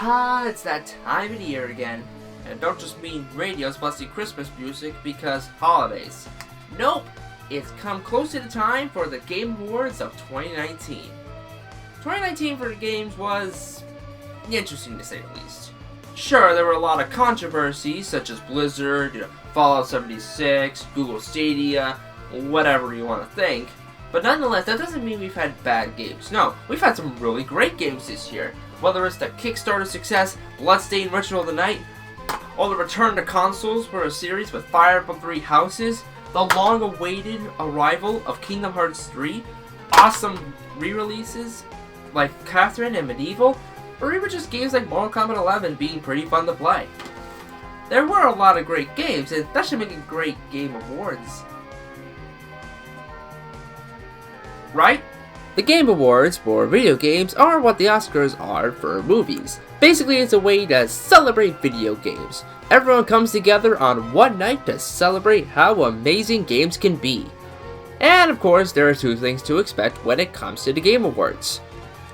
It's that time of the year again. And don't just mean radio's busty Christmas music because holidays. Nope, it's come close to the time for the Game Awards of 2019. 2019 for the games was interesting to say the least. Sure, there were a lot of controversies such as Blizzard, Fallout 76, Google Stadia, whatever you want to think. But nonetheless, that doesn't mean we've had bad games. No, we've had some really great games this year. Whether it's the Kickstarter success, Bloodstained Ritual of the Night, or the return to consoles for a series with Fire Emblem 3 Houses, the long-awaited arrival of Kingdom Hearts 3, awesome re-releases like Catherine and Medieval, or even just games like Mortal Kombat 11 being pretty fun to play. There were a lot of great games, and that should make a great Game Awards. Right? The Game Awards for video games are what the Oscars are for movies. Basically, it's a way to celebrate video games. Everyone comes together on one night to celebrate how amazing games can be. And of course, there are two things to expect when it comes to the Game Awards.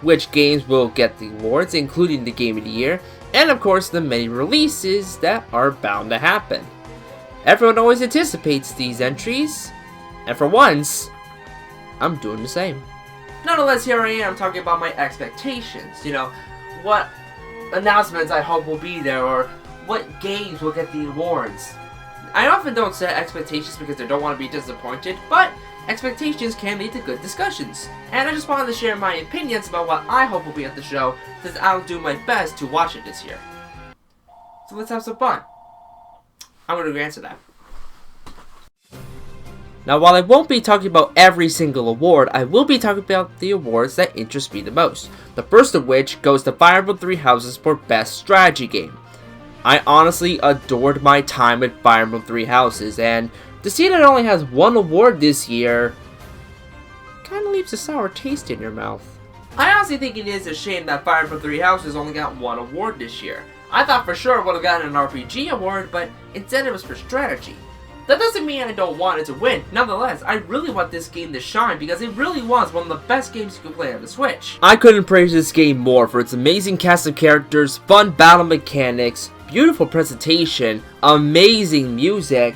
Which games will get the awards, including the Game of the Year, and of course the many releases that are bound to happen. Everyone always anticipates these entries, and for once, I'm doing the same. Nonetheless, here I am talking about my expectations. What announcements I hope will be there, or what games will get the awards. I often don't set expectations because I don't want to be disappointed, but expectations can lead to good discussions. And I just wanted to share my opinions about what I hope will be at the show, since I'll do my best to watch it this year. So let's have some fun. I'm going to answer that. Now, while I won't be talking about every single award, I will be talking about the awards that interest me the most. The first of which goes to Fire Emblem 3 Houses for Best Strategy Game. I honestly adored my time with Fire Emblem 3 Houses, and to see that it only has one award this year kinda leaves a sour taste in your mouth. I honestly think it is a shame that Fire Emblem 3 Houses only got one award this year. I thought for sure it would have gotten an RPG award, but instead it was for strategy. That doesn't mean I don't want it to win. Nonetheless, I really want this game to shine because it really was one of the best games you can play on the Switch. I couldn't praise this game more for its amazing cast of characters, fun battle mechanics, beautiful presentation, amazing music.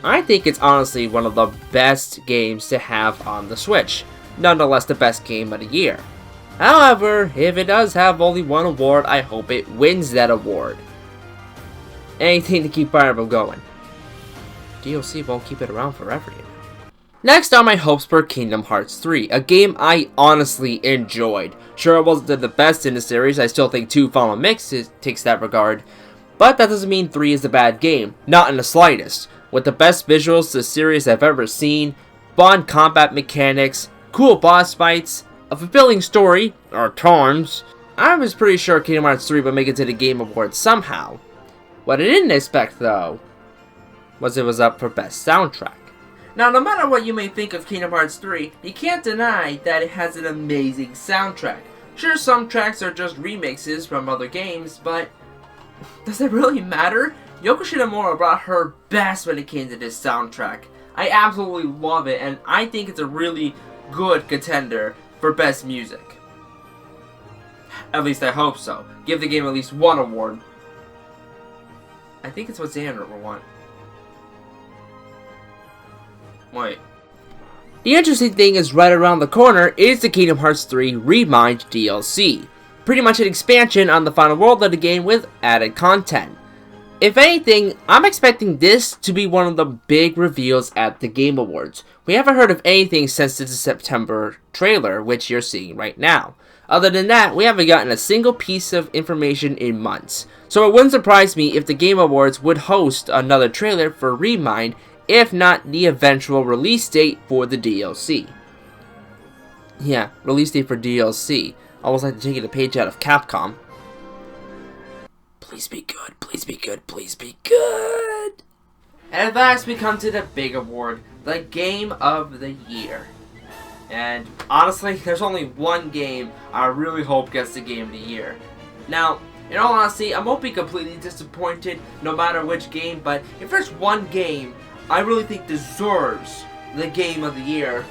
I think it's honestly one of the best games to have on the Switch. Nonetheless, the best game of the year. However, if it does have only one award, I hope it wins that award. Anything to keep Fire Emblem going. DLC won't keep it around forever, Next are my hopes for Kingdom Hearts 3, a game I honestly enjoyed. Sure, it wasn't the best in the series, I still think 2 Final Mix takes that regard, but that doesn't mean 3 is a bad game, not in the slightest. With the best visuals the series I've ever seen, fun combat mechanics, cool boss fights, a fulfilling story, or times, I was pretty sure Kingdom Hearts 3 would make it to the Game Awards somehow. What I didn't expect, though, was it was up for Best Soundtrack. Now, no matter what you may think of Kingdom Hearts 3, you can't deny that it has an amazing soundtrack. Sure, some tracks are just remixes from other games, but does it really matter? Yoko Shimomura brought her best when it came to this soundtrack. I absolutely love it, and I think it's a really good contender for Best Music. At least I hope so. Give the game at least one award. I think it's what Xander will want. Wait. The interesting thing is right around the corner is the Kingdom Hearts 3 Remind DLC. Pretty much an expansion on the final world of the game with added content. If anything, I'm expecting this to be one of the big reveals at the Game Awards. We haven't heard of anything since the September trailer, which you're seeing right now. Other than that, we haven't gotten a single piece of information in months. So it wouldn't surprise me if the Game Awards would host another trailer for Remind, if not the eventual release date for the DLC. Yeah, release date for DLC. Almost like taking a page out of Capcom. Please be good, please be good, please be good. And at last we come to the big award, the Game of the Year. And honestly, there's only one game I really hope gets the Game of the Year. Now, in all honesty, I won't be completely disappointed no matter which game, but if there's one game I really think deserves the Game of the Year,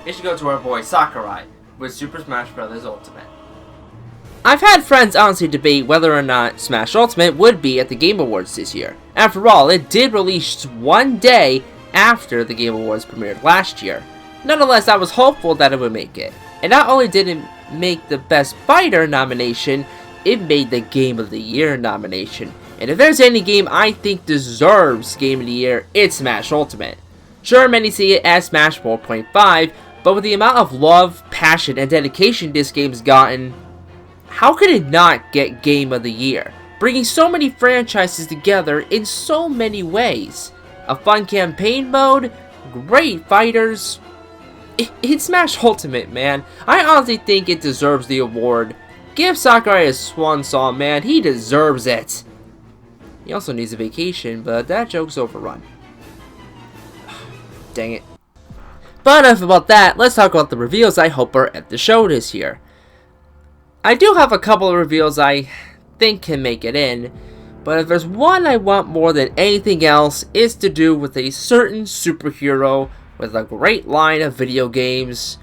it should go to our boy Sakurai with Super Smash Bros. Ultimate. I've had friends honestly debate whether or not Smash Ultimate would be at the Game Awards this year. After all, it did release one day after the Game Awards premiered last year. Nonetheless, I was hopeful that it would make it. And not only did it make the Best Fighter nomination, it made the Game of the Year nomination. And if there's any game I think deserves Game of the Year, it's Smash Ultimate. Sure, many see it as Smash 4.5, but with the amount of love, passion, and dedication this game's gotten, how could it not get Game of the Year? Bringing so many franchises together in so many ways. A fun campaign mode, great fighters. It's Smash Ultimate, man. I honestly think it deserves the award. Give Sakurai a swan song, man. He deserves it. He also needs a vacation, but that joke's overrun. Dang it. But enough about that, let's talk about the reveals I hope are at the show this year. I do have a couple of reveals I think can make it in, but if there's one I want more than anything else, it's to do with a certain superhero with a great line of video games.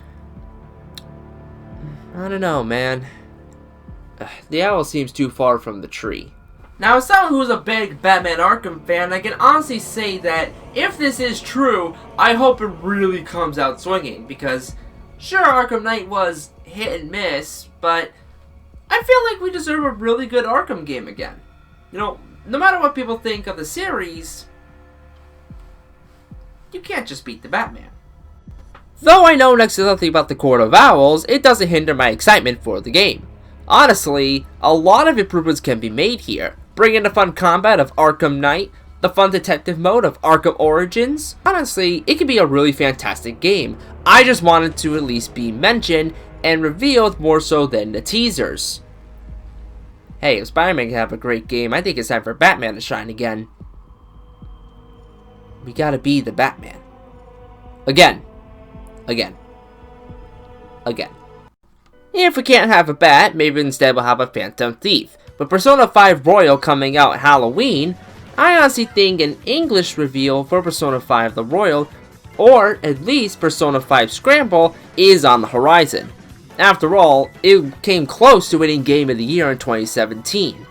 I don't know, man. The owl seems too far from the tree. Now, as someone who's a big Batman Arkham fan, I can honestly say that if this is true, I hope it really comes out swinging, because sure, Arkham Knight was hit and miss, but I feel like we deserve a really good Arkham game again. You know, no matter what people think of the series, you can't just beat the Batman. Though I know next to nothing about the Court of Owls, it doesn't hinder my excitement for the game. Honestly, a lot of improvements can be made here. Bring in the fun combat of Arkham Knight, the fun detective mode of Arkham Origins. Honestly, it could be a really fantastic game. I just wanted to at least be mentioned and revealed more so than the teasers. Hey, if Spider-Man can have a great game, I think it's time for Batman to shine again. We gotta be the Batman. Again. Again. Again. If we can't have a bat, maybe instead we'll have a Phantom Thief. With Persona 5 Royal coming out Halloween, I honestly think an English reveal for Persona 5 The Royal, or at least Persona 5 Scramble, is on the horizon. After all, it came close to winning Game of the Year in 2017.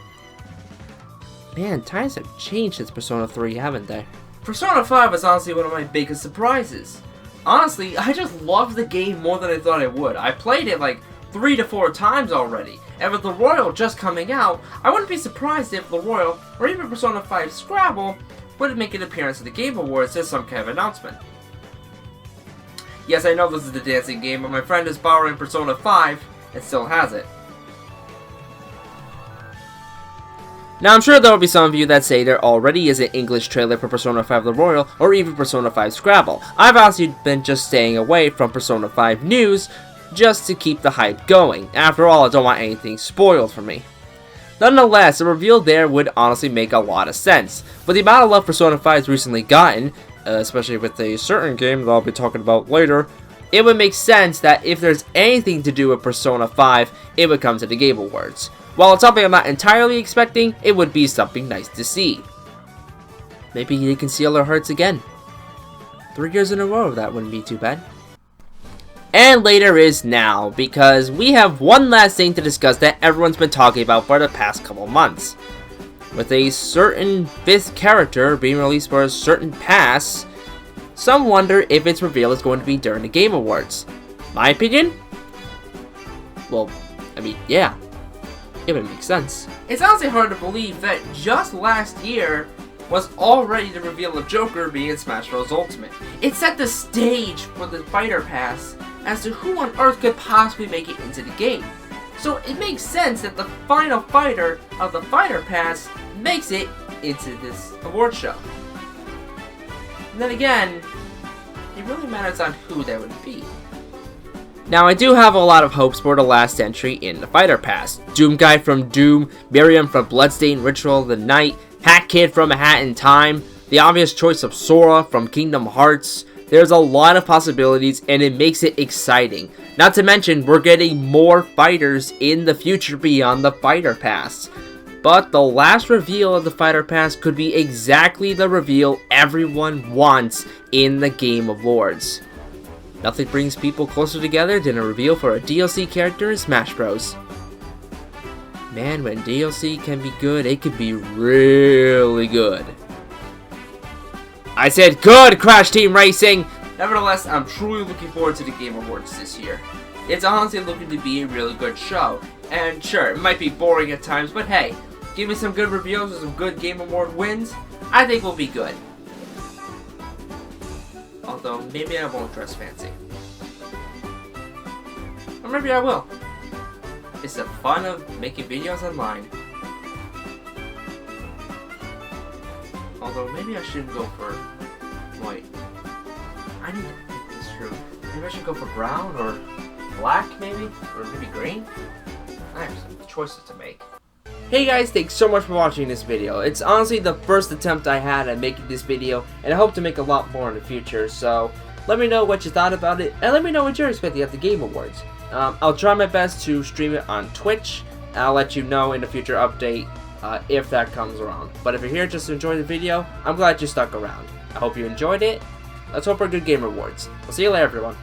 Man, times have changed since Persona 3, haven't they? Persona 5 was honestly one of my biggest surprises. Honestly, I just loved the game more than I thought I would. I played it like 3 to 4 times already, and with The Royal just coming out, I wouldn't be surprised if The Royal, or even Persona 5 Scrabble, would make an appearance at the Game Awards as some kind of announcement. Yes, I know this is the dancing game, but my friend is borrowing Persona 5 and still has it. Now, I'm sure there will be some of you that say there already is an English trailer for Persona 5 The Royal, or even Persona 5 Scrabble. I've honestly been just staying away from Persona 5 news, just to keep the hype going. After all, I don't want anything spoiled for me. Nonetheless, a reveal there would honestly make a lot of sense. With the amount of love Persona 5 has recently gotten, especially with a certain game that I'll be talking about later, it would make sense that if there's anything to do with Persona 5, it would come to the Game Awards. While it's something I'm not entirely expecting, it would be something nice to see. Maybe they can seal our hearts again. 3 years in a row, that wouldn't be too bad. And later is now, because we have one last thing to discuss that everyone's been talking about for the past couple months. With a certain 5th character being released for a certain pass, some wonder if its reveal is going to be during the Game Awards. My opinion? Well, I mean, yeah. It would make sense. It's honestly hard to believe that just last year was already the reveal of Joker being in Smash Bros. Ultimate. It set the stage for the Fighter Pass as to who on earth could possibly make it into the game. So it makes sense that the final fighter of the Fighter Pass makes it into this award show. And then again, it really matters on who that would be. Now, I do have a lot of hopes for the last entry in the Fighter Pass. Doom Guy from Doom, Miriam from Bloodstained Ritual of the Night, Hat Kid from A Hat in Time, the obvious choice of Sora from Kingdom Hearts. There's a lot of possibilities, and it makes it exciting. Not to mention, we're getting more fighters in the future beyond the Fighter Pass. But the last reveal of the Fighter Pass could be exactly the reveal everyone wants in the Game Awards. Nothing brings people closer together than a reveal for a DLC character in Smash Bros. Man, when DLC can be good, it can be really good. I said good, Crash Team Racing! Nevertheless, I'm truly looking forward to the Game Awards this year. It's honestly looking to be a really good show. And sure, it might be boring at times, but hey, give me some good reviews and some good Game Award wins, I think we'll be good. Although, maybe I won't dress fancy. Or maybe I will. It's the fun of making videos online. Although, maybe I shouldn't go for white. I need to think this through. Maybe I should go for brown or black, maybe? Or maybe green? I have some choices to make. Hey guys, thanks so much for watching this video. It's honestly the first attempt I had at making this video, and I hope to make a lot more in the future, so let me know what you thought about it, and let me know what you're expecting at the Game Awards. I'll try my best to stream it on Twitch, and I'll let you know in a future update if that comes around. But if you're here just to enjoy the video, I'm glad you stuck around. I hope you enjoyed it. Let's hope for good Game Awards. I'll see you later, everyone.